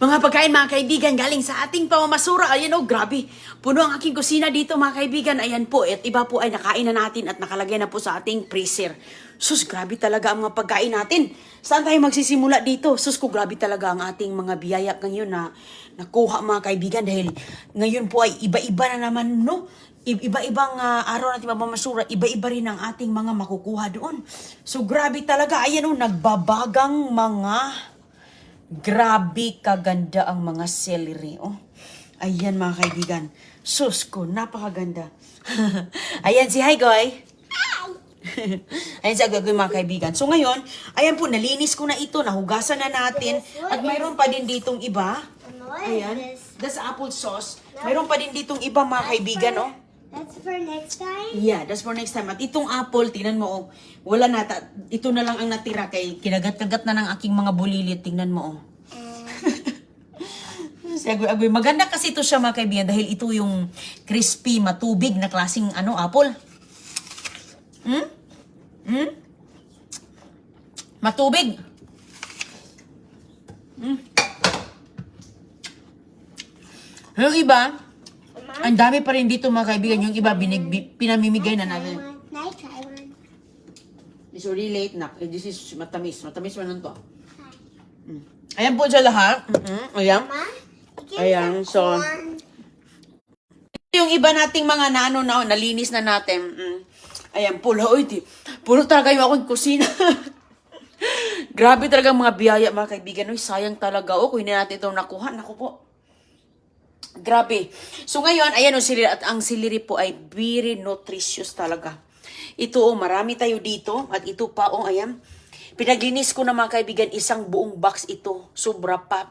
Mga pagkain mga kaibigan galing sa ating pamamasura. Ayan oh, grabe. Puno ang aking kusina dito mga kaibigan. Ayan po, at iba po ay nakain na natin at nakalagay na po sa ating freezer. Sus, grabe talaga ang mga pagkain natin. Saan tayo magsisimula dito? Sus ko, grabe talaga ang ating mga biyaya ngayon na nakuha mga kaibigan. Dahil ngayon po ay iba-iba na naman, no? Iba-ibang araw natin mapamasura, iba-iba rin ang ating mga makukuha doon. So grabe talaga. Ayan oh, nagbabagang mga... Grabe kaganda ang mga celery. Oh. Ayan mga kaibigan. Sus ko, napakaganda. Ayan si Higoy. Ayan si Higoy mga kaibigan. So ngayon, ayan po, nalinis ko na ito. Nahugasan na natin. At mayroon pa din ditong iba. Ayan. That's apple sauce. Mayroon pa din ditong iba mga kaibigan. Oh. That's for next time? Yeah, that's for next time. At itong apple, tingnan mo, oh, wala na, ito na lang ang natira kay kinagat-kagat na ng aking mga bulilit. Tingnan mo, oh. Agoy. Maganda kasi ito siya mga kaibigan dahil ito yung crispy, matubig na klaseng apple. Matubig. Yung iba, ang dami pa rin dito mga kaibigan. Yung iba, pinamimigay na natin. Try one. It's already late na. This is matamis. Matamis man to. Ayan po siya lahat. Ayan. Ayan, so. Yung iba nating mga nalinis na natin. Ayan, pula. Uy, puro talaga yung akong kusina. Grabe talaga mga biyaya mga kaibigan. Uy, sayang talaga. Kung hindi natin itong nakuha. Naku po. Grabe. So ngayon, ayan ang celery. At ang celery po ay very nutritious talaga. Ito marami tayo dito. At ito pa ayan. Pinaglinis ko na mga kaibigan, isang buong box ito. Sobra pa.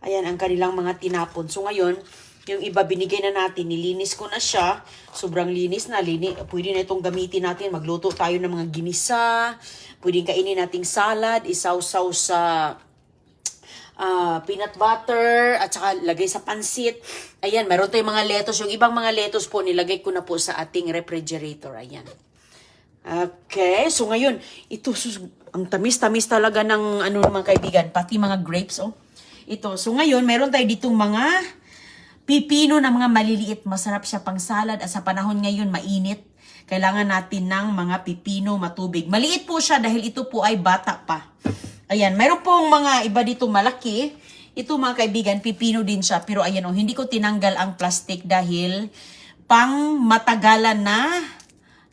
Ayan ang kanilang mga tinapon. So ngayon, yung iba binigay na natin. Nilinis ko na siya. Sobrang linis na. Pwede na itong gamitin natin. Magluto tayo ng mga ginisa. Pwede kainin nating salad. Isaw-saw sa... peanut butter, at saka lagay sa pansit. Ayan, meron tayong mga lettuce. Yung ibang mga lettuce po, nilagay ko na po sa ating refrigerator. Ayan. Okay, so ngayon, ito, ang tamis-tamis talaga ng mga kaibigan, pati mga grapes, Ito, so ngayon, meron tayo ditong mga pipino na mga maliliit. Masarap siya pang salad at sa panahon ngayon, mainit. Kailangan natin ng mga pipino matubig. Maliit po siya dahil ito po ay bata pa. Ayan, mayroon pong mga iba dito malaki. Ito mga kaibigan, pipino din siya. Pero ayan hindi ko tinanggal ang plastic dahil pang matagalan na.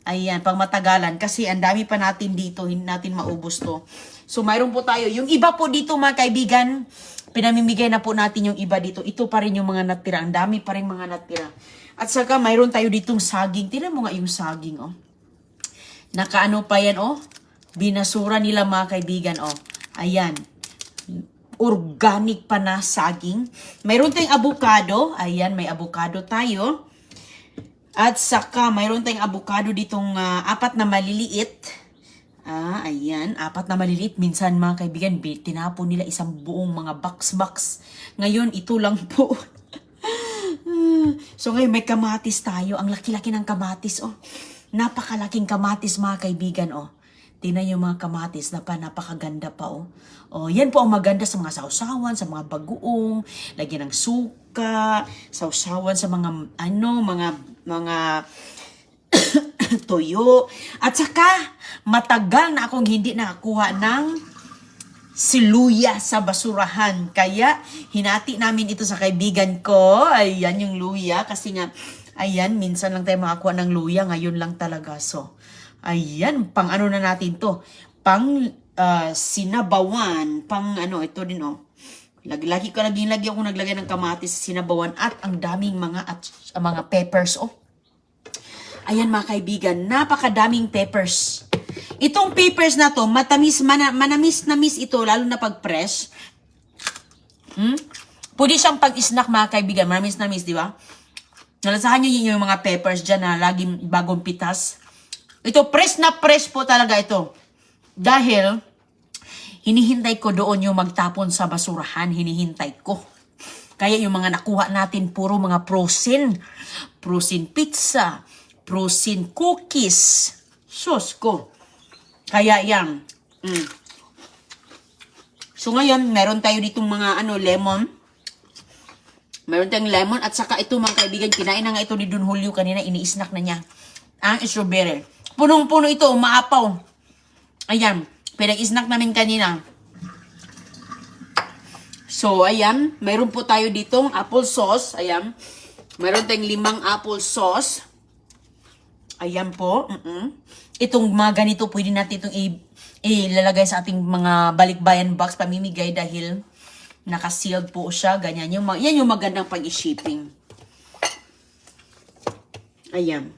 Ayan, pang matagalan. Kasi ang dami pa natin dito, hindi natin maubos to. So mayroon po tayo. Yung iba po dito mga kaibigan, pinamimigay na po natin yung iba dito. Ito pa rin yung mga natira. Ang dami pa rin mga natira. At saka mayroon tayo ditong saging. Tingnan mo nga yung saging, Nakaano pa yan, Binasura nila mga kaibigan, Ayan. Organic pa na saging. Mayroon tayong avocado. Ayan, may avocado tayo. At saka, mayroon tayong avocado ditong 4 na maliliit. Ayan, 4 na maliliit. Minsan mga kaibigan, tinapon nila isang buong mga box. Ngayon, ito lang po. So ngayon, may kamatis tayo. Ang laki-laki ng kamatis, Napakalaking kamatis mga kaibigan, Tingnan yung mga kamatis na napakaganda pa, yan po ang maganda sa mga sausawan, sa mga bagoong, lagyan ng suka, sausawan sa mga, mga toyo. At saka, matagal na akong hindi nakakuha ng siluya sa basurahan. Kaya, hinati namin ito sa kaibigan ko. Ayan yung luya. Kasi nga, ayan, minsan lang tayo makakuha ng luya. Ngayon lang talaga. So, ayan, pang na natin to. Pang sinabawan. Pang ito din, Lagi ko naglagay ng kamatis sa sinabawan. At ang daming mga peppers, Ayan mga kaibigan, napakadaming peppers. Itong peppers na to, manamis-namis ito, lalo na pag fresh. Pwede siyang pag-snack mga kaibigan, manamis-namis, di ba? Nalasahan nyo yung mga peppers dyan na laging bagong pitas. Ito, fresh na fresh po talaga ito. Dahil, hinihintay ko doon yung magtapon sa basurahan. Hinihintay ko. Kaya yung mga nakuha natin, puro mga frozen. Frozen pizza. Frozen cookies. Sus ko. Kaya yan. So ngayon, meron tayo ditong mga lemon. Meron tayong lemon at saka ito mga kaibigan, kinain na nga ito ni Don Julio kanina, ini-snack na niya. Ang strawberry. Punong-puno ito, maapaw. Ayan, pinag-snack namin kanina. So, ayan, mayroon po tayo ditong apple sauce. Ayan, mayroon tayong 5 apple sauce. Ayan po. Itong mga ganito, pwede natin itong ilalagay sa ating mga balikbayan box, pamimigay dahil naka-sealed po siya. Ganyan. Yan yung magandang pag-shipping. Ayan.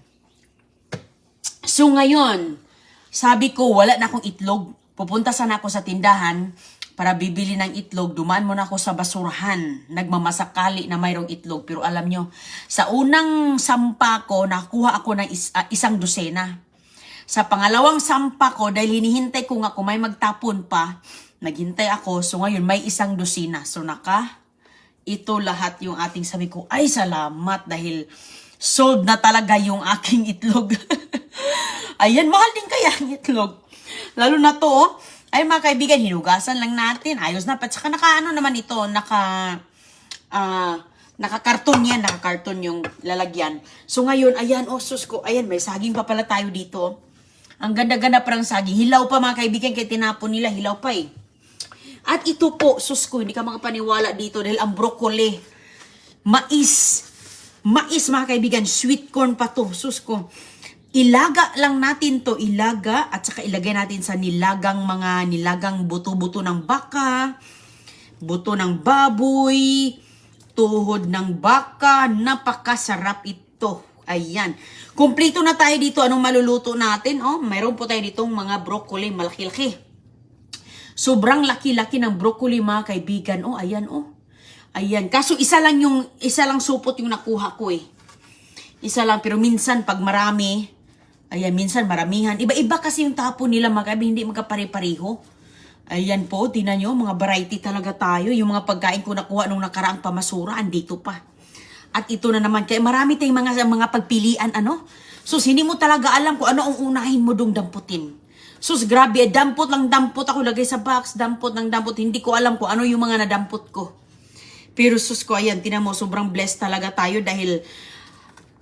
So, ngayon, sabi ko, wala na akong itlog. Pupunta sana ako sa tindahan para bibili ng itlog. Dumaan muna ako sa basurahan. Nagmamasakali na mayroong itlog. Pero alam nyo, sa unang sampa ko, nakuha ako ng isang dosena. Sa pangalawang sampa ko, dahil hinihintay ko nga kung may magtapon pa, naghintay ako. So ngayon, may isang dosena. So ito lahat yung ating sabi ko, ay salamat dahil sold na talaga yung aking itlog. Ayan, mahal din kaya ang itlog. Lalo na to, ay mga kaibigan, hinugasan lang natin. Ayos na. At saka naka-ano naman ito, naka-karton yan. Naka-karton yung lalagyan. So ngayon, ayan, sus ko. Ayan, may saging pa pala tayo dito. Ang ganda-ganda parang saging. Hilaw pa mga kaibigan, kaya tinapon nila. Hilaw pa eh. At ito po, sus ko, hindi ka makapaniwala dito dahil ang broccoli, mais mga kaibigan, sweet corn pa to. Sus ko. Ilaga lang natin to, ilaga at saka ilagay natin sa nilagang buto-buto ng baka, buto ng baboy, tuhod ng baka. Napakasarap ito. Ayan. Kumplito na tayo dito. Anong maluluto natin? Oh, mayroon po tayo ditong mga broccoli, malaki-laki. Sobrang laki-laki ng broccoli mga kaibigan. Oh, ayan oh. Ayan. Kaso isa lang supot yung nakuha ko eh. Isa lang, pero minsan pag marami, ayan, minsan maramihan. Iba-iba kasi yung tapon nila mga kaibigan, hindi magkapare-pareho. Ayan po, tingnan nyo, mga variety talaga tayo. Yung mga pagkain ko nakuha nung nakaraang pamasura, andito pa. At ito na naman, kaya marami tayong mga pagpilian, ano? Sus, hindi mo talaga alam kung ano ang unahin mo dong damputin. Sus, grabe, dampot ako lagay sa box, dampot. Hindi ko alam kung ano yung mga nadampot ko. Pero sus ko, ayan, tingnan mo, sobrang blessed talaga tayo dahil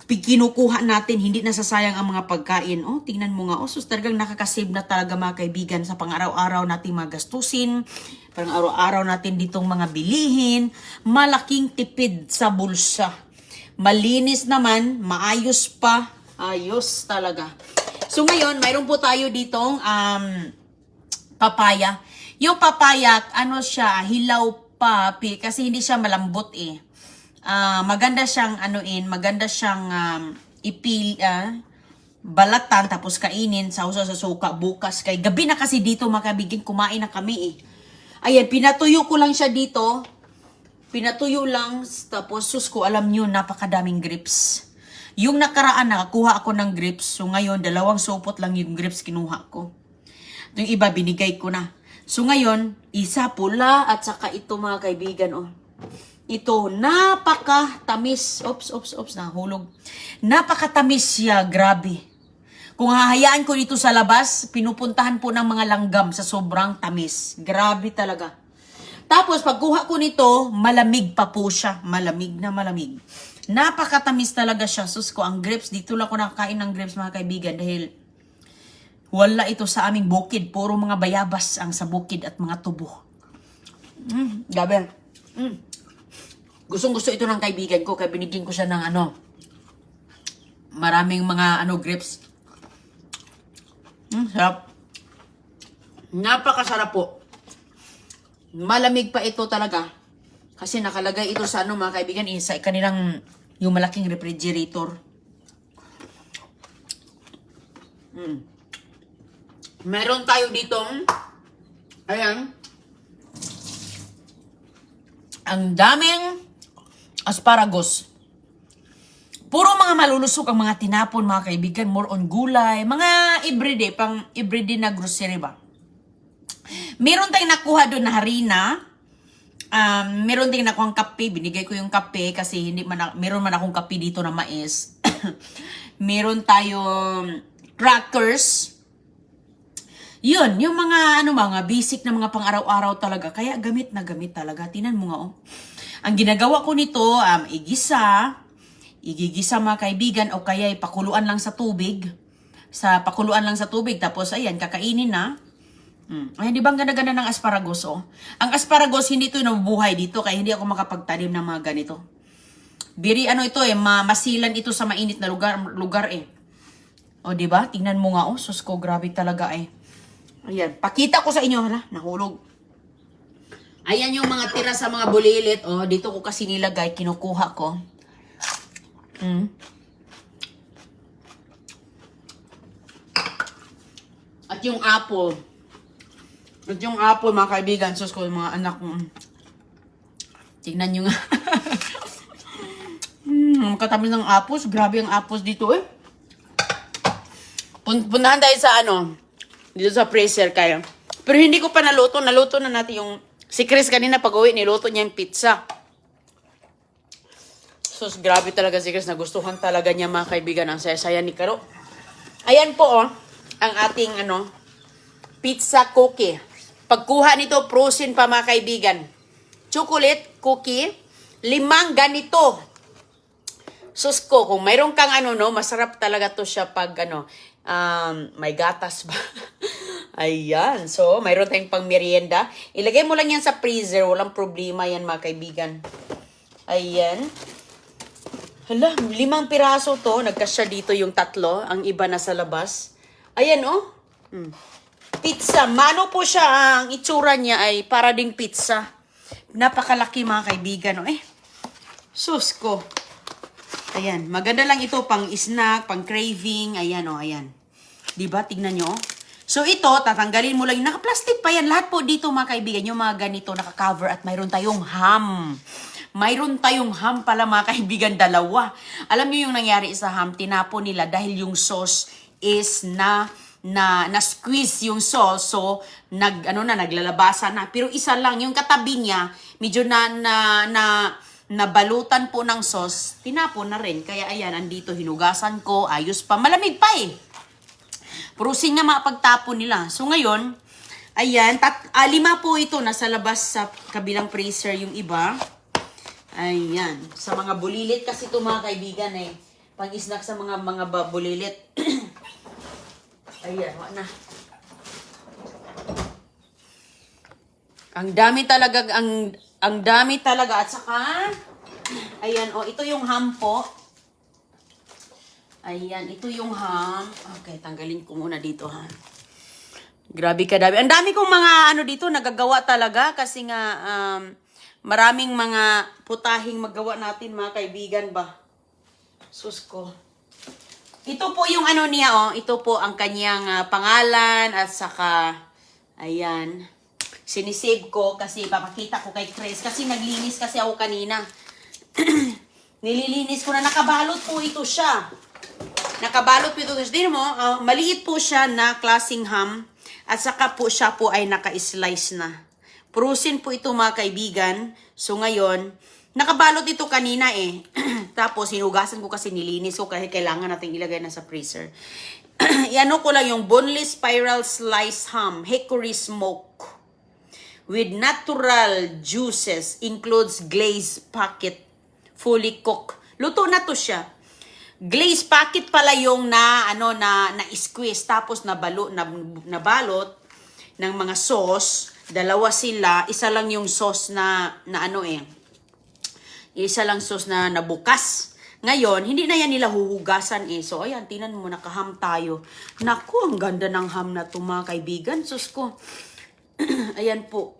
kinukuha natin, hindi nasasayang ang mga pagkain. Oh, tingnan mo nga. Oh, sus, talagang nakakasave na talaga mga kaibigan sa pang-araw-araw nating mga gastusin, pang-araw-araw natin ditong mga bilihin. Malaking tipid sa bulsa. Malinis naman, maayos pa. Ayos talaga. So ngayon, mayroon po tayo ditong papaya. Yung papaya, ano siya, hilaw pa, kasi hindi siya malambot eh. Maganda siyang balatan tapos kainin sa suka bukas kay gabi na kasi dito makabigin kumain na kami eh. Ayan, pinatuyo ko lang siya dito. Pinatuyo lang tapos sus ko alam niyo napakadaming grapes. Yung nakaraan nakakuha ako ng grapes. So ngayon 2 supot lang yung grapes kinuha ko. Yung iba binigay ko na. So ngayon, isa pula at saka ito mga kaibigan oh. Ito, napakatamis. Oops, nahulog. Napakatamis siya, grabe. Kung hahayaan ko dito sa labas, pinupuntahan po ng mga langgam sa sobrang tamis. Grabe talaga. Tapos, pagkuha ko nito, malamig pa po siya. Malamig na malamig. Napakatamis talaga siya. Sus ko, ang grapes, dito lang ako nakakain ng grapes mga kaibigan dahil wala ito sa aming bukid. Puro mga bayabas ang sa bukid at mga tubo. Gabi. Gustong-gusto ito ng kaibigan ko kaya binigyan ko siya ng maraming mga grapes. Sarap. Napakasarap po. Malamig pa ito talaga. Kasi nakalagay ito sa mga kaibigan sa kanilang yung malaking refrigerator. Meron tayo ditong ayan. Ang daming asparagus. Puro mga malulusog ang mga tinapon, mga kaibigan. More on gulay. Mga everyday, pang everyday na grocery ba? Meron tayong nakuha doon na harina. Meron tayong nakuha kape. Binigay ko yung kape kasi meron man akong kape dito na mais. Meron tayong crackers. Yun, yung mga mga basic na mga pang-araw-araw talaga. Kaya gamit na gamit talaga. Tinan mo nga oh. Ang ginagawa ko nito, igigisa mga kaibigan, o kaya pakuluan lang sa tubig. Pakuluan lang sa tubig, tapos ayan, kakainin na. Ay, di ba ang ganda-ganda ng asparagus, oh? Ang asparagus, hindi ito nabubuhay dito, kaya hindi ako makapagtanim ng mga ganito. Ito masilan ito sa mainit na lugar eh. O, di ba? Tingnan mo nga, oh, sus ko, grabe talaga eh. Ayan, pakita ko sa inyo, hala, nahulog. Ayan yung mga tira sa mga bulilit, oh, dito ko kasi nilagay, kinukuha ko. At yung apple. Mga kaibigan, sus ko, yung mga anak ko. Tingnan nyo nga. Katamis ng apples. Grabe ang apples dito eh. Punahan tayo sa dito sa freezer kaya. Pero hindi ko pa naluto. Naluto na natin yung, si Chris kanina pag-uwi, niluto niya yung pizza. Sus, grabe talaga si Chris. Nagustuhan talaga niya mga kaibigan. Ang saya-saya ni Karo. Ayan po oh, ang ating pizza cookie. Pagkuha nito, frozen pa mga kaibigan. Chocolate cookie, 5 ganito. Sus ko, kung mayroon kang masarap talaga to siya pag may gatas ba? Ayan. So, mayroon tayong pang merienda. Ilagay mo lang yan sa freezer. Walang problema yan mga kaibigan. Ayan. Hala, 5 piraso to. Nagkasya dito yung 3. Ang iba na sa labas. Ayan oh. Pizza. Mano po siya. Ang itsura niya ay para ding pizza. Napakalaki mga kaibigan. Oh. Sus ko. Ayan. Maganda lang ito pang snack, pang craving. Ayan oh, ayan. Diba? Tignan nyo. So ito, tatanggalin mo lang. Naka-plastic pa yan. Lahat po dito mga kaibigan. Yung mga ganito naka-cover at mayroon tayong ham. Mayroon tayong ham pala mga kaibigan, 2. Alam niyo yung nangyari sa ham, tinapon nila dahil yung sauce is na-squeeze yung sauce. So, naglalabasan na. Pero isa lang, yung katabi niya, medyo nabalutan po ng sauce, tinapon na rin. Kaya ayan, andito, hinugasan ko, ayos pa. Malamig pa eh. Prusin nga mapagtapon nila. So ngayon, ayan, 5 po ito, nasa labas sa kabilang freezer yung iba. Ayan. Sa mga bulilit kasi ito mga kaibigan eh. Pang-snack sa mga bulilit. Ayan, wala na. Ang dami talaga. At saka, ayan, oh, ito yung ham po. Ayan, ito yung ham. Okay, tanggalin ko muna dito ha. Grabe kadami. Ang dami kong mga dito, nagagawa talaga. Kasi nga, maraming mga putahing magawa natin mga kaibigan ba. Sus ko. Ito po yung niya oh. Ito po ang kanyang pangalan at saka ayan. Sinisave ko kasi papakita ko kay Chris kasi naglinis kasi ako kanina. Nililinis ko na, nakabalot po ito siya. Nakabalot po ito. Tignan mo, maliit po siya na klaseng ham at saka po siya po ay naka-slice na. Prusin po ito mga kaibigan. So ngayon, nakabalot ito kanina eh. Tapos hinugasan ko kasi nilinis ko kasi kailangan natin ilagay na sa freezer. Iano ko lang yung boneless spiral slice ham, hickory smoke with natural juices, includes glazed packet, fully cooked. Luto na to siya. Glazed packet pala yung na-squeeze tapos nabalot ng mga sauce. 2 sila, isa lang yung sauce isa lang sauce na nabukas. Ngayon, hindi na yan nila huhugasan eh. So, ayan, tingnan mo, nakaham tayo. Naku, ang ganda ng ham na to mga kaibigan. Sus ko. Ayan po.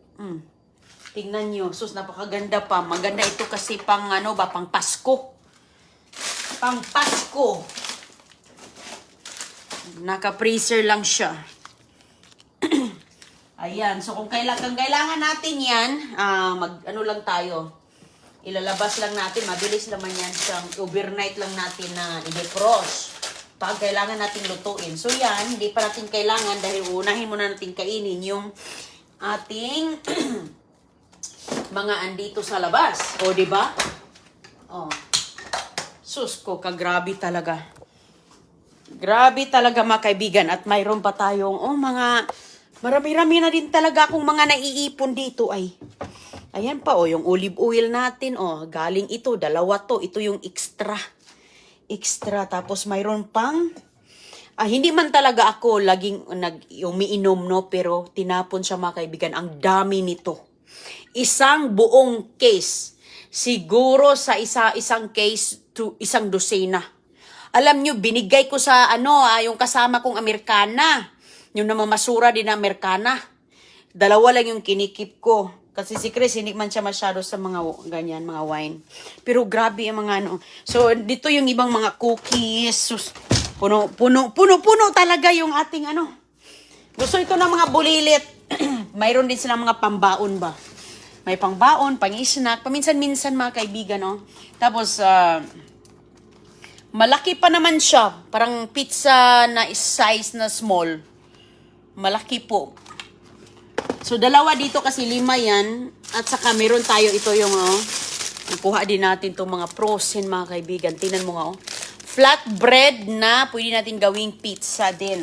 Tingnan nyo. Sus, napakaganda pa. Maganda ito kasi pang pang Pasko. Pang Pasko. Naka-freezer lang siya. Ayan. So, kung kailangan natin yan, lang tayo. Ilalabas lang natin. Mabilis naman yan siyang overnight lang natin na i-defrost. Pag kailangan natin lutuin. So, yan. Hindi pa natin kailangan dahil unahin muna natin kainin yung ating mga andito sa labas. O, diba? O. Sus ko, kagrabe talaga. Grabe talaga mga kaibigan. At mayroon pa tayong, marami-rami na din talaga akong mga naiipon dito ay. Ayan pa, oh, yung olive oil natin, oh, galing ito, dalawa to. Ito yung extra. Extra. Tapos mayroon pang, hindi man talaga ako laging umiinom, no? Pero tinapon siya mga kaibigan. Ang dami nito. Isang buong case. Siguro sa isang case to isang dosena. Alam nyo, binigay ko sa yung kasama kong Amerikana. Yung namamasura din na Amerikana. Dalawa lang yung kinikip ko. Kasi si Chris, hindi man siya masyado sa mga ganyan, mga wine. Pero grabe yung mga So, dito yung ibang mga cookies. Sus, puno talaga yung ating Gusto ito ng mga bulilit. Mayroon din silang mga pambaon ba? May pangbaon, pang-snack. Paminsan-minsan mga kaibigan, no? Tapos, malaki pa naman siya. Parang pizza na size na small. Malaki po. So, dalawa dito kasi 5 yan. At saka meron tayo ito yung, nakuha din natin itong mga frozen, mga kaibigan. Tingnan mo nga, flatbread na pwede natin gawing pizza din.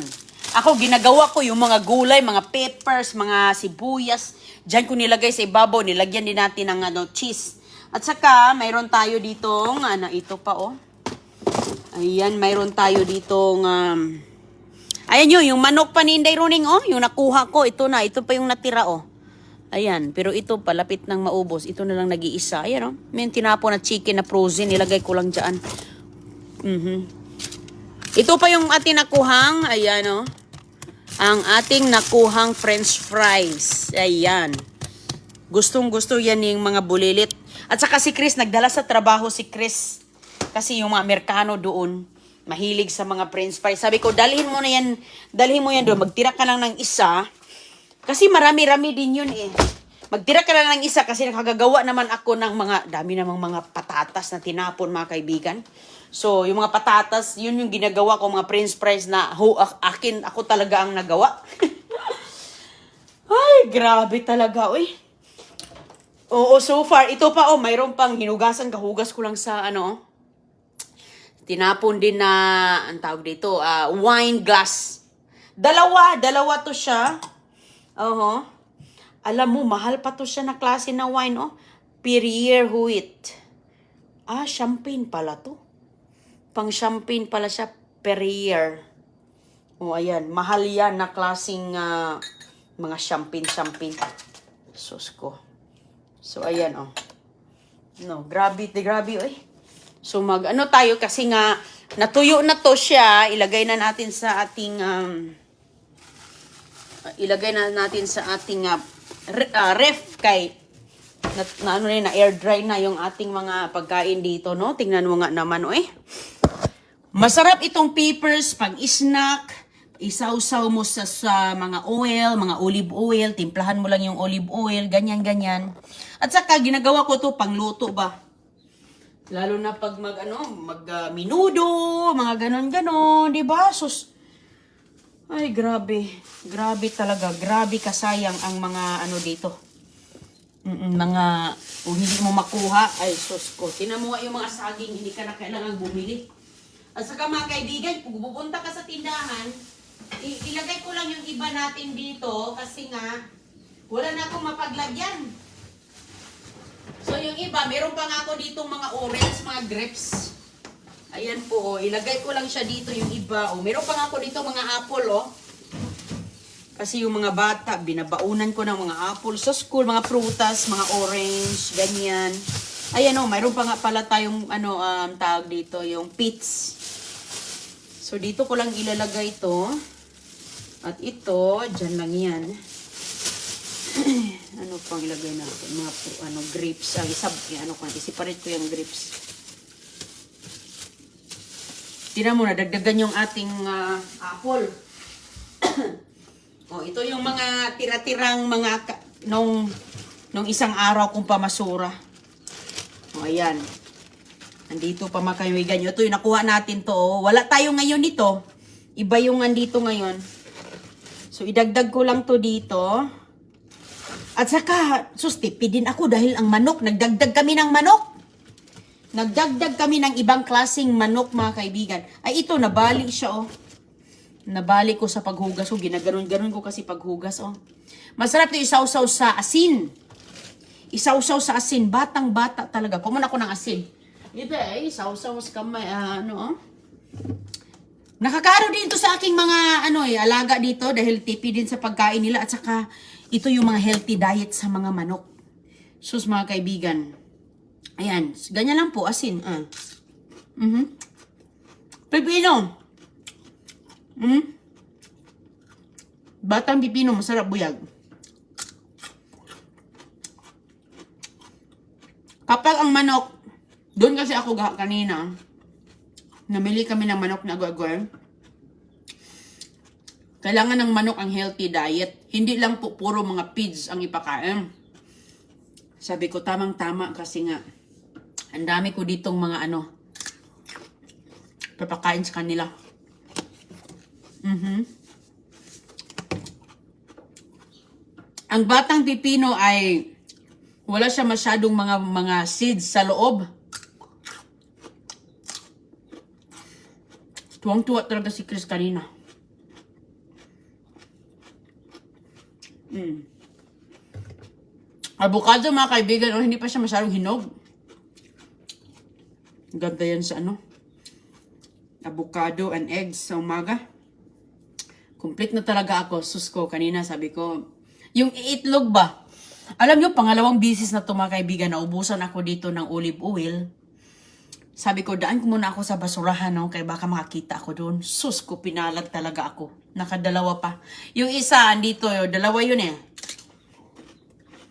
Ako, ginagawa ko yung mga gulay, mga peppers, mga sibuyas. Diyan ko nilagay sa ibabaw. Nilagyan din natin ng cheese. At saka, mayroon tayo ditong, ito pa, Ayan, mayroon tayo ditong, ayan yung manok pa ni Inday Roning, yung nakuha ko, ito pa yung natira, Ayan, pero ito palapit nang maubos, ito na lang nag-iisa, ayan, may tinapon na chicken na frozen, nilagay ko lang dyan. Ito pa yung ating nakuhang, ayan, ang ating nakuhang french fries, ayan. Gustong-gusto yan yung mga bulilit. At saka si Chris, nagdala sa trabaho si Chris, kasi yung mga Amerikano doon, mahilig sa mga french fries. Sabi ko, dalhin mo yan doon. Magtira ka lang ng isa. Kasi marami-rami din yun Magtira ka lang ng isa kasi nakagagawa naman ako ng dami namang mga patatas na tinapon, mga kaibigan. So, yung mga patatas, yun yung ginagawa ko, mga french fries na ako talaga ang nagawa. Ay, grabe talaga, Oo, so far, ito pa, mayroon pang hinugasan, kahugas ko lang sa, tinapon din na, ang tawag dito, wine glass. Dalawa to siya. Alam mo, mahal pa to siya na klase na wine, Perrier Huit. Champagne pala to. Pang champagne pala siya, Perrier. Ayan, mahal yan na klaseng mga champagne. Sus ko. So, ayan, No, grabe, So, tayo kasi nga, natuyo na to siya, ilagay na natin sa ating, ref kay, na air dry na yung ating mga pagkain dito, no? Tingnan mo nga naman, Masarap itong peppers, pag-snack, isawsaw mo sa mga oil, mga olive oil, timplahan mo lang yung olive oil, ganyan. At saka, ginagawa ko to pangluto ba? Lalo na pag minudo, mga ganon, di ba? Sus, ay, grabe talaga, grabe kasayang ang mga dito. Hindi mo makuha, ay sus ko. Tinan mo nga yung mga saging, hindi ka na kailangang bumili. At saka mga kaibigan, kung pupunta ka sa tindahan, ilagay ko lang yung iba natin dito, kasi nga, wala na akong mapaglagyan. So, yung iba, meron pa nga ako dito mga orange, mga grapes. Ayan po, ilagay ko lang siya dito yung iba. Meron pa nga ako dito mga apple, Kasi yung mga bata, binabaunan ko ng mga apple sa school, mga prutas, mga orange, ganyan. Ayan, mayroon pa nga pala tayong, tawag dito, yung peach. So, dito ko lang ilalagay ito. At ito, dyan lang yan. Ano pang ilagay natin? Mga grapes. Isiparate ko yung grapes. Tingnan mo na, dagdagan yung ating apple. Ito yung mga tira-tirang nung isang araw kong pamasura. Ayan. Andito pa mga kaibigan nyo. Ito yung nakuha natin to. Wala tayo ngayon nito. Iba yung andito ngayon. So, idagdag ko lang to dito. At saka, tipid din ako dahil ang manok, nagdagdag kami ng manok. Nagdagdag kami ng ibang klaseng manok, mga kaibigan. Ay, ito, nabali siya, Nabali ko sa paghugas. Ginaganon ko kasi paghugas, Masarap ito isawsaw sa asin. Isawsaw sa asin. Batang-bata talaga. Kumun ako ng asin. Ito eh, isawsaw sa kamay. Nakakaano din to sa aking mga alaga dito dahil tipi din sa pagkain nila at saka ito yung mga healthy diet sa mga manok. Sus mga kaibigan. Ayan, ganyan lang po asin. Pipino. Batang pipino, masarap buyag. Kapag ang manok, doon kasi ako kanina, namili kami ng manok na agwagwar. Kailangan ng manok ang healthy diet. Hindi lang po puro mga feeds ang ipakain. Sabi ko, tamang-tama kasi nga, ang dami ko ditong mga papakain sa kanila. Ang batang pipino ay wala siya masyadong mga seeds sa loob. Tuwang-tuwa talaga si Chris kanina. Avocado mga kaibigan, hindi pa siya masyadong hinog. Ganda yan sa avocado and eggs sa umaga. Complete na talaga ako. Sus ko, kanina sabi ko, yung iitlog ba? Alam nyo, pangalawang bisis na ito mga kaibigan, naubusan ako dito ng olive oil. Sabi ko, daan ko muna ako sa basurahan, kaya baka makakita ako doon. Sus ko, pinalag talaga ako. Nakadalawa pa. Yung isa, andito, dalawa yun eh.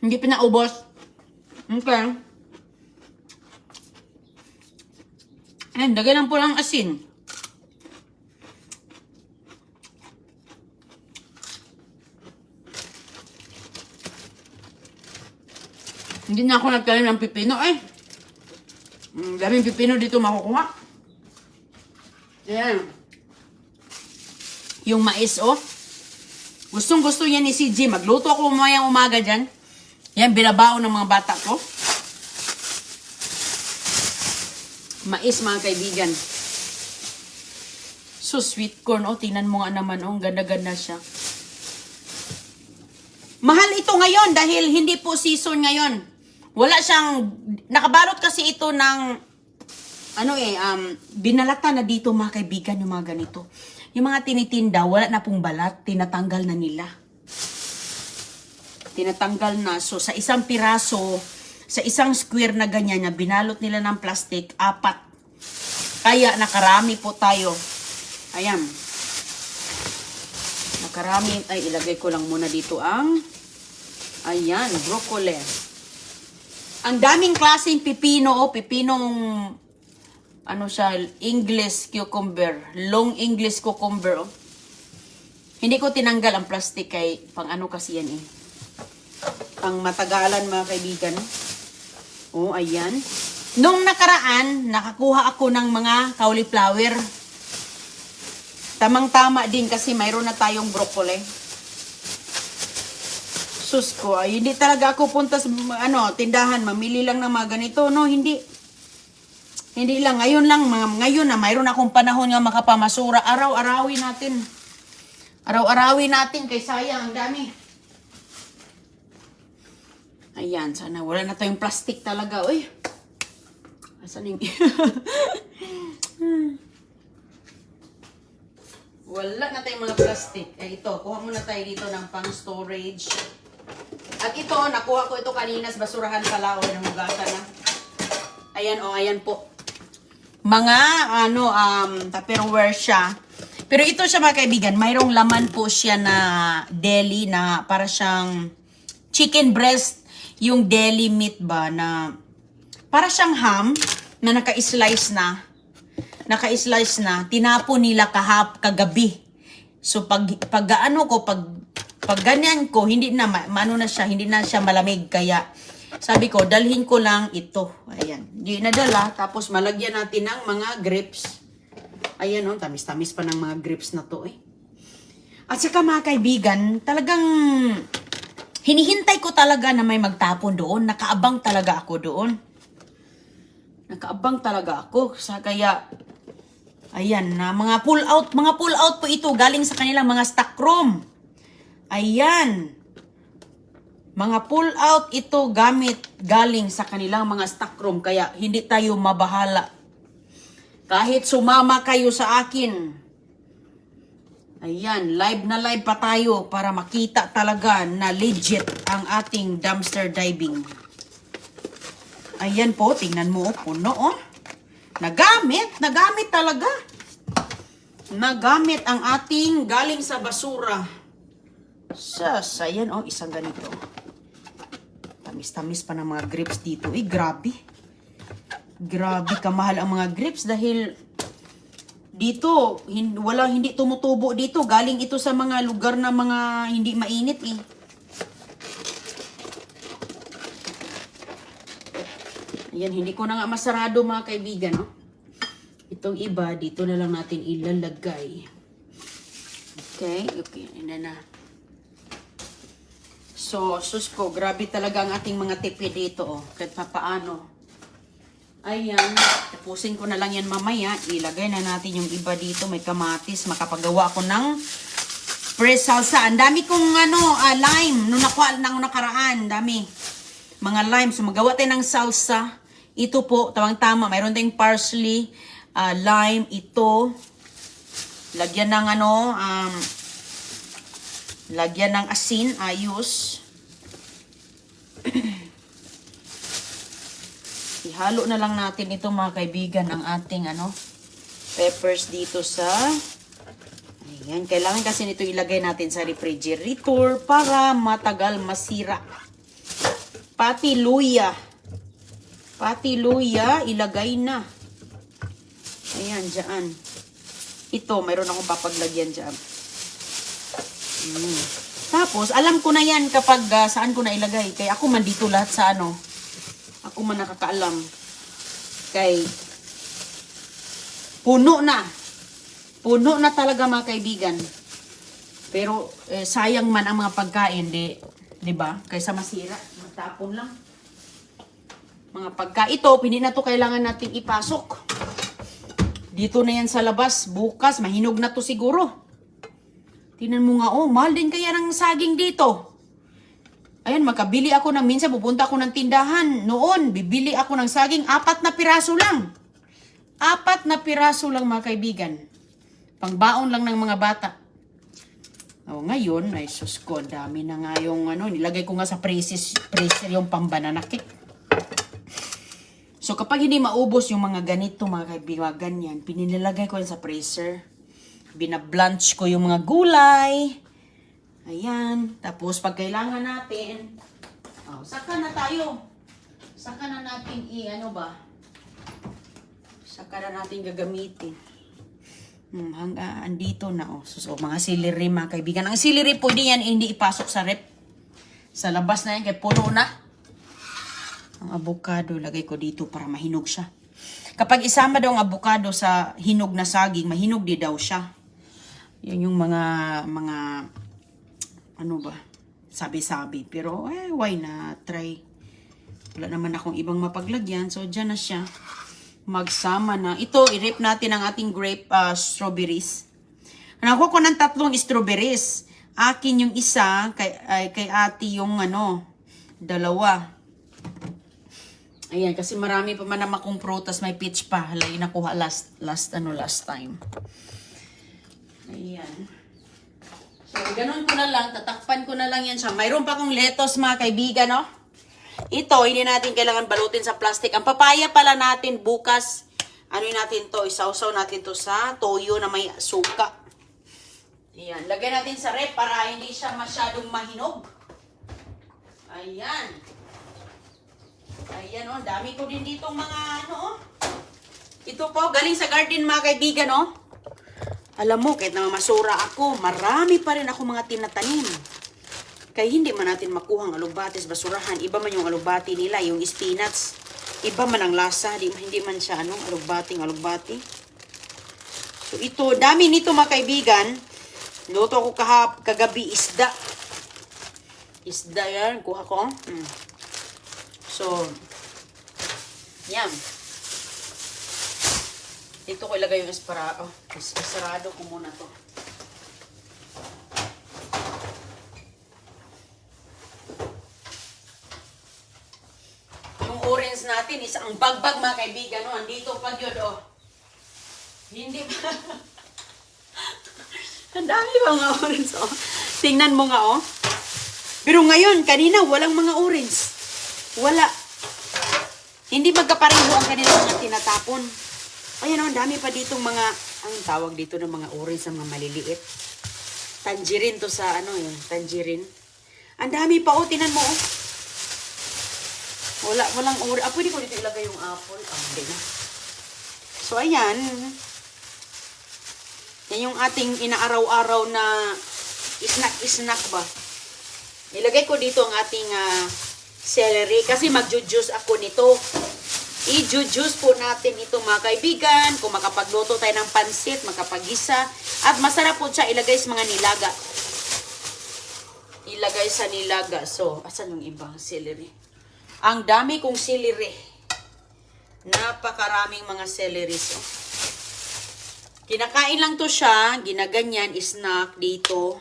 Hindi pinaubos. Okay. Ayan, dagay lang po lang asin. Hindi na ako nagtanim ng pipino daming pipino dito makukuha. Ayan. Yung mais, Gustong gusto niya ni CJ. Magluto ako mamayang umaga dyan. Yan, binabao ng mga bata ko. Mais, mga kaibigan. So, sweet corn. Tingnan mo nga naman, ganda-ganda siya. Mahal ito ngayon dahil hindi po season ngayon. Wala siyang, nakabalot kasi ito ng, binalata na dito mga kaibigan yung mga ganito. Yung mga tinitinda, wala na pong balat, tinatanggal na nila. Tinatanggal na. So, sa isang piraso, sa isang square na ganyan, na binalot nila ng plastic, 4. Kaya, nakarami po tayo. Ayan. Nakarami. Ay, ilagay ko lang muna dito ang, ayan, broccoli. Ang daming klaseng pipino, pipinong, siya, English cucumber. Long English cucumber, Hindi ko tinanggal ang plastic kay, pang kasi yan Pang matagalan mga kaibigan. Ayan. Nung nakaraan, nakakuha ako ng mga cauliflower. Tamang-tama din kasi mayroon na tayong broccoli. Sus ko, hindi talaga ako punta sa tindahan, mamili lang ng mga ganito, hindi. Hindi lang, ngayon na mayroon akong panahon nga makapamasura, araw-arawin natin. Araw-arawin natin kay sayang, ang dami. Ayan, sana wala na tayong plastic talaga, Asan yung... Wala na tayong mga plastic. Ito, kuha muna tayo dito ng pang storage. At ito, nakuha ko ito kanina sa basurahan pala, namugasan na. Ayan, ayan po. Mga, tupperware siya. Pero ito siya mga kaibigan, mayroong laman po siya na deli na para siyang chicken breast, yung deli meat ba na para siyang ham na naka-slice na. Naka-slice na, tinapon nila kagabi. So pag ganyan ko, hindi na hindi na siya malamig kaya sabi ko dalhin ko lang ito. Ayan, di nadala tapos malagyan natin ng mga grapes. Ayan tamis-tamis pa ng mga grapes na to At saka mga kaibigan, talagang hinihintay ko talaga na may magtapon doon. Nakaabang talaga ako doon. Nakaabang talaga ako. Kaya, ayan na, mga pull out po ito galing sa kanilang mga stock room. Ayan. Mga pull out ito galing sa kanilang mga stockroom kaya hindi tayo mabahala. Kahit sumama kayo sa akin. Ayan, live na live pa tayo para makita talaga na legit ang ating dumpster diving. Ayan po, tingnan mo, puno oh. Nagamit talaga. Nagamit ang ating galing sa basura. Ayan oh, isang ganito. Tamis-tamis pa ng mga grapes dito. Grabe. Grabe kamahal ang mga grapes dahil dito, hindi tumutubo dito. Galing ito sa mga lugar na mga hindi mainit eh. Ayan, hindi ko na nga masarado mga kaibigan. No? Itong iba, dito na lang natin ilalagay. Okay, na. So, sus ko, grabe talaga ang ating mga tipid dito. Oh. Kahit papaano. Ayan, tapusin ko na lang yan mamaya. Ilagay na natin yung iba dito. May kamatis. Makapagawa ko ng fresh salsa. Ang dami kong lime. Nung nakaraan. Dami. Mga lime. So, magawa tayo ng salsa. Ito po, tawang-tama. Mayroon tayong parsley, lime. Ito. Lagyan ng lagyan ng asin. Ayos. Ihalo na lang natin ito mga kaibigan ang ating peppers dito sa ayan, kailangan kasi nito ilagay natin sa refrigerator para matagal masira. Pati luya ilagay na. Ayan, dyan. Ito, mayroon akong papaglagyan dyan. Tapos, alam ko na yan kapag saan ko na ilagay. Kaya ako man dito lahat sa ako man nakakaalam. Kay puno na. Puno na talaga mga kaibigan. Pero sayang man ang mga pagkain, di ba? Kaysa masira, matapon lang. Mga pagkain ito, hindi na to kailangan nating ipasok. Dito na yan sa labas, bukas mahinog na to siguro. Tingnan mo nga, mahal din kaya ng saging dito. Ayan, makabili ako minsan pupunta ako ng tindahan. Noon, bibili ako ng saging, 4 na piraso lang. 4 na piraso lang mga kaibigan. Pangbaon lang ng mga bata. Ngayon, ay sus ko, dami na nga yung nilagay ko nga sa freezer yung pambanana cake. So kapag hindi maubos yung mga ganito, mga kaibigan, ganyan, pinilagay ko yan sa freezer. Binablanch ko yung mga gulay. Ayan. Tapos, pag kailangan natin, saka na tayo. Saka na natin saka na natin gagamitin. Andito na, mga celery, mga kaibigan. Ang celery po yan, hindi ipasok sa rep. Sa labas na yan, kaya puno na. Ang avocado, lagay ko dito para mahinog siya. Kapag isama daw ang avocado sa hinog na saging, mahinog di daw siya. Yan yung mga sabi-sabi. Pero, why not? Try. Wala naman akong ibang mapaglagyan. So, dyan na siya. Magsama na. Ito, i-rip natin ang ating grape strawberries. Nakuha ko ng 3 strawberries. Akin yung isa, kay ate yung 2. Ayan, kasi marami pa man naman akong prutas. May peach pa. Halay, nakuha last time. Ayan. So, ganun ko na lang, tatakpan ko na lang yan siya. Mayroon pa akong lettuce mga kaibigan, Ito, hindi natin kailangan balutin sa plastic. Ang papaya pala natin bukas, natin to, isawsaw natin to sa toyo na may suka. Ayan, lagay natin sa rep para hindi siya masyadong mahinog. Ayan. Ayan, dami ko din ditong mga Ito po, galing sa garden mga kaibigan, Alam mo, kahit na masura ako, marami pa rin ako mga tinatanim. Kaya hindi man natin makuha ang alugbati sa basurahan. Iba man yung alugbati nila, yung spinach. Iba man ang lasa, hindi man siya alugbati. So ito, dami nito mga kaibigan. Luto ko kagabi isda. Isda yan, kuha ko. So, yan. Dito ko ilagay yung esparado. Esparado ko muna to. natin, isang bagbag mga kaibigan, no? Andito pa yun, oh. Hindi ba? Ang dami mga orange, oh. Tingnan mo nga, oh. Pero ngayon, kanina, walang mga orange. Wala. Hindi magkapareho ang kanilang mga tinatapon. Ayan, oh, ang dami pa ditong mga, ang tawag dito ng mga orange na mga maliliit. Tangerine to sa, ano yun, tangerine. Ang dami pa, oh, tinan mo, oh. Walang orange. Ah, pwede ko dito ilagay yung apple. Ah, hindi na. So, ayan. Yan yung ating inaaraw-araw na snack ba. Ilagay ko dito ang ating celery kasi mag-juice ako nito. I-juice po natin ito mga kaibigan. Kung makapagluto tayo ng pansit, makapagisa. At masarap po siya ilagay sa mga nilaga. Ilagay sa nilaga. So, asan yung ibang celery? Ang dami kong celery. Napakaraming mga celery. So, kinakain lang to siya. Ginaganyan, snack dito.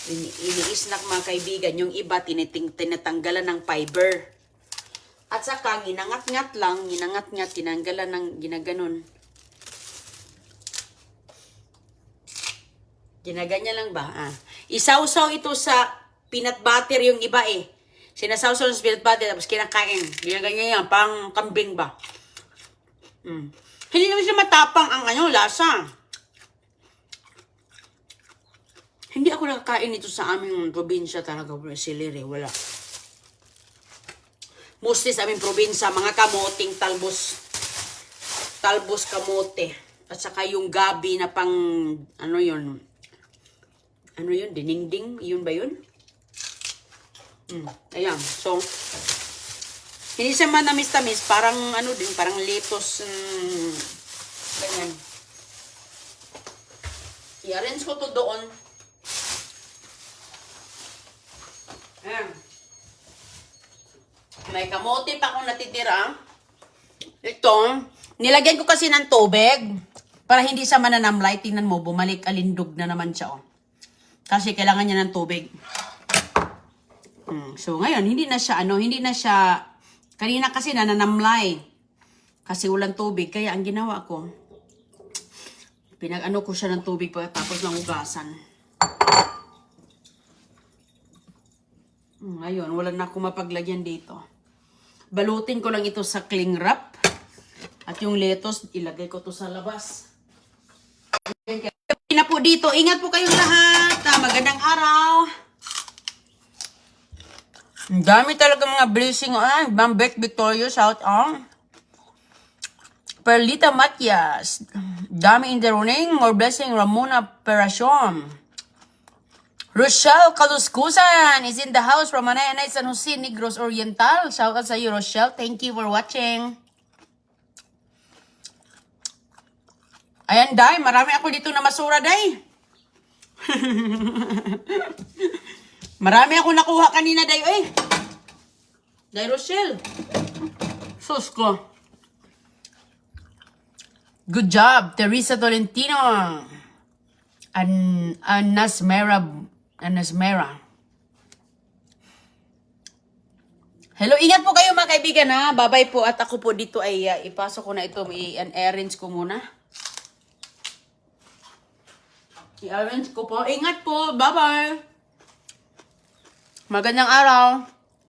Ini-snack mga kaibigan. Yung iba, tinatanggalan ng fiber. At saka, ginangat-ngat lang, tinanggalan ng ginaganon. Ginaganyan lang ba? Ah. Isawsaw ito sa peanut butter yung iba eh. Sinasawsaw sa peanut butter, tapos kinakain. Ginaganyan yan, pang kambing ba? Hindi naman siya matapang ang lasa. Hindi ako nakakain ito sa aming probinsya talaga. Celery, wala. Mostly sa aming probinsya, mga kamoting talbos kamote. At saka yung gabi na pang, ano yun, dininding, yun ba yun? Ayan, so, hindi siya manamis-tamis, parang parang lettuce, ganyan. I-arrange ko to doon. Ayan. May kamote pa akong natitira. Ito, nilagyan ko kasi ng tubig para hindi siya mananamlay. Tingnan mo, bumalik alindog na naman siya. Oh. Kasi kailangan niya ng tubig. So ngayon, hindi na siya, kanina kasi nananamlay. Kasi walang tubig. Kaya ang ginawa ko, pinag-ano ko siya ng tubig pagkatapos ng hugasan. Ngayon, wala na akong mapaglagyan dito. Balutin ko lang ito sa cling wrap. At yung lettuce, ilagay ko to sa labas. Na po dito. Ingat po kayong lahat. Magandang araw. Ang dami talaga mga blessing. Ay, Bambek Victoria, shout out. Perlita Matias. Dami in the running. More blessing. Ramona Peracion. Rochelle Kaluskusan is in the house from Manay San Jose, Negros Oriental. Shout out sa iyo, Rochelle. Thank you for watching. Ayan, Day. Marami ako dito na masura, Day. Marami ako nakuha kanina, Day. Ay. Day, Rochelle. Sus ko. Good job, Teresa Tolentino. Anasmera. Hello, ingat po kayo mga kaibigan ha. Bye-bye po at ako po dito ay ipasok ko na ito. I-arrange ko muna. I-arrange ko po. Ingat po. Bye-bye. Magandang araw.